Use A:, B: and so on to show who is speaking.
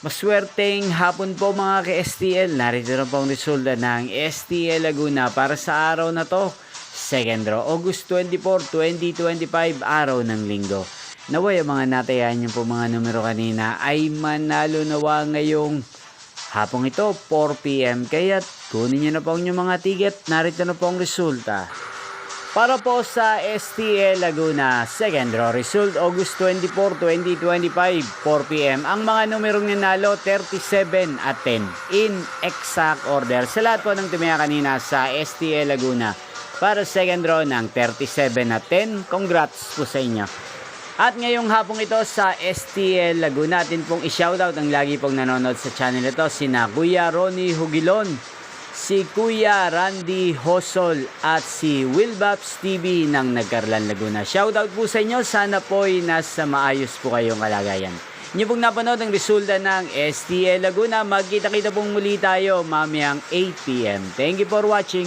A: Maswerteng hapon po mga ka-STL. Narito na po ang resulta ng STL Laguna para sa araw na to. Second draw, August 24, 2025, araw ng linggo. Naway ang mga natayan niyo po mga numero kanina ay manalo nawa ngayong hapong ito, 4 PM. Kaya kunin niyo na po ang inyong mga ticket. Narito na po ang resulta. Para po sa STL Laguna, second draw result, August 24, 2025, 4 PM. Ang mga numerong nanalo, 37 at 10 in exact order. Sa lahat po ng tumaya kanina sa STL Laguna para second draw ng 37 at 10, congrats po sa inyo. At ngayong hapong ito sa STL Laguna, atin pong i-shoutout ang lagi pong nanonood sa channel ito, sina Kuya Ronnie Hugilon, si Kuya Randy Hosol at si Wilbaps TV ng Nagkarlan Laguna. Shoutout po sa inyo. Sana po'y nasa maayos po kayong kalagayan. Inyo pong napanood ang resulta ng STL Laguna. Magkita-kita pong muli tayo mamayang 8 PM. Thank you for watching.